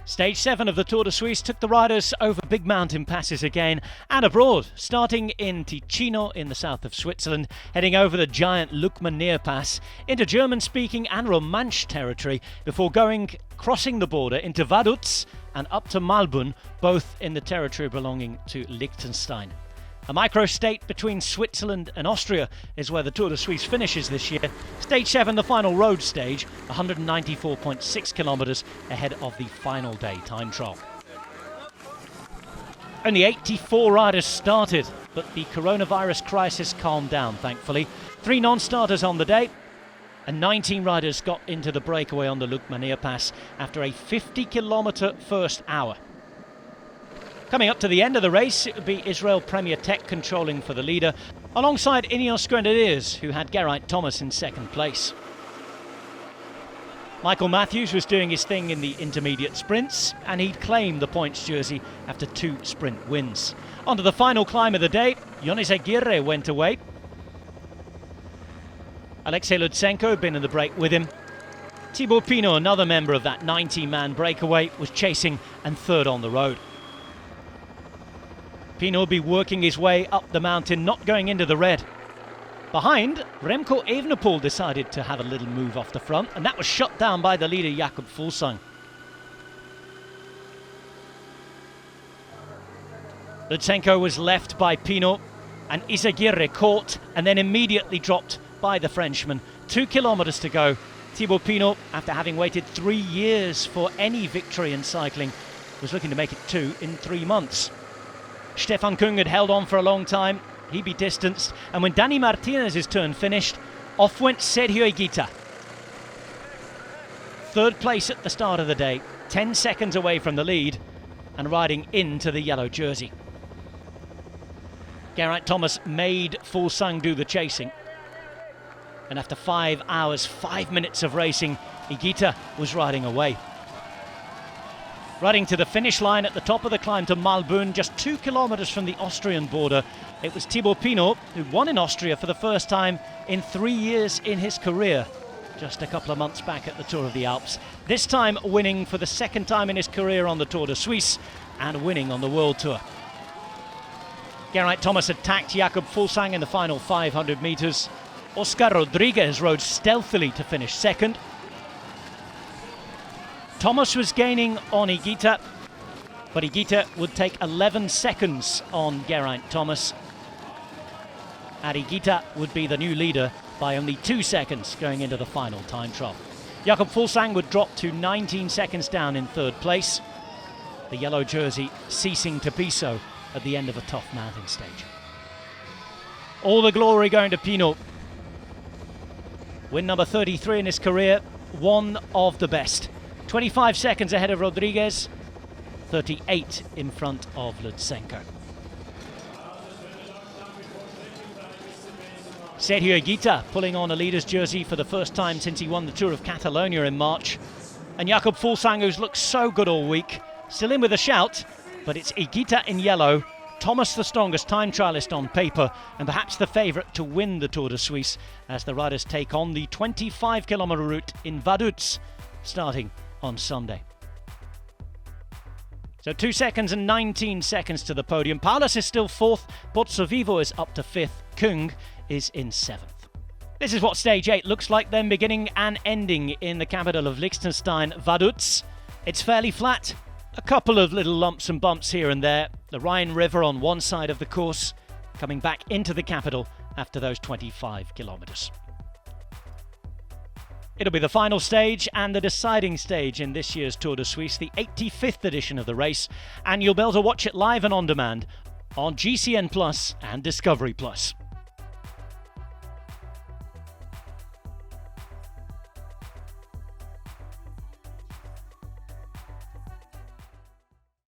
Stage 7 of the Tour de Suisse took the riders over big mountain passes again and abroad, starting in Ticino in the south of Switzerland, heading over the giant Lukmanier Pass into German-speaking and Romansh territory before crossing the border into Vaduz and up to Malbun, both in the territory belonging to Liechtenstein. A micro-state between Switzerland and Austria is where the Tour de Suisse finishes this year. Stage 7, the final road stage, 194.6 kilometres ahead of the final day time trial. Only 84 riders started, but the coronavirus crisis calmed down, thankfully. 3 non-starters on the day, and 19 riders got into the breakaway on the Lukmanier Pass after a 50-kilometre first hour. Coming up to the end of the race, it would be Israel Premier Tech controlling for the leader, alongside Ineos Grenadiers, who had Geraint Thomas in second place. Michael Matthews was doing his thing in the intermediate sprints, and he'd claimed the points jersey after 2 sprint wins. On to the final climb of the day, Ionis Aguirre went away. Alexei Lutsenko had been in the break with him. Thibaut Pinot, another member of that 90-man breakaway, was chasing and third on the road. Pinot will be working his way up the mountain, not going into the red. Behind, Remco Evenepoel decided to have a little move off the front, and that was shut down by the leader Jakob Fuglsang. Lutsenko was left by Pinot, and Izagirre caught and then immediately dropped by the Frenchman. 2 kilometres to go. Thibaut Pinot, after having waited 3 years for any victory in cycling, was looking to make it 2 in 3 months. Stefan Kung had held on for a long time. He'd be distanced. And when Dani Martinez's turn finished, off went Sergio Higuita. Third place at the start of the day, 10 seconds away from the lead and riding into the yellow jersey. Geraint Thomas made Fuglsang do the chasing. And after 5 hours, 5 minutes of racing, Higuita was riding away. Riding to the finish line at the top of the climb to Malbun, just 2 kilometres from the Austrian border, it was Thibaut Pinot who won in Austria for the first time in 3 years in his career, just a couple of months back at the Tour of the Alps. This time winning for the second time in his career on the Tour de Suisse and winning on the World Tour. Geraint Thomas attacked Jakob Fuglsang in the final 500 metres. Oscar Rodriguez rode stealthily to finish second. Thomas was gaining on Higuita, but Higuita would take 11 seconds on Geraint Thomas. And Higuita would be the new leader by only 2 seconds going into the final time trial. Jakob Fuglsang would drop to 19 seconds down in third place, the yellow jersey ceasing to be so at the end of a tough mountain stage. All the glory going to Pinot. Win number 33 in his career, one of the best. 25 seconds ahead of Rodriguez, 38 in front of Lutsenko. Sergio Higuita pulling on a leader's jersey for the first time since he won the Tour of Catalonia in March. And Jakob Fuglsang, who's looked so good all week, still in with a shout, but it's Higuita in yellow. Thomas the strongest time trialist on paper and perhaps the favourite to win the Tour de Suisse as the riders take on the 25-kilometre route in Vaduz, starting on Sunday. So 2 seconds and 19 seconds to the podium. Paulus is still 4th, Pozzovivo is up to 5th, Kung is in 7th. This is what stage 8 looks like then, beginning and ending in the capital of Liechtenstein, Vaduz. It's fairly flat, a couple of little lumps and bumps here and there. The Rhine River on one side of the course, coming back into the capital after those 25 kilometres. It'll be the final stage and the deciding stage in this year's Tour de Suisse, the 85th edition of the race, and you'll be able to watch it live and on demand on GCN Plus and Discovery Plus.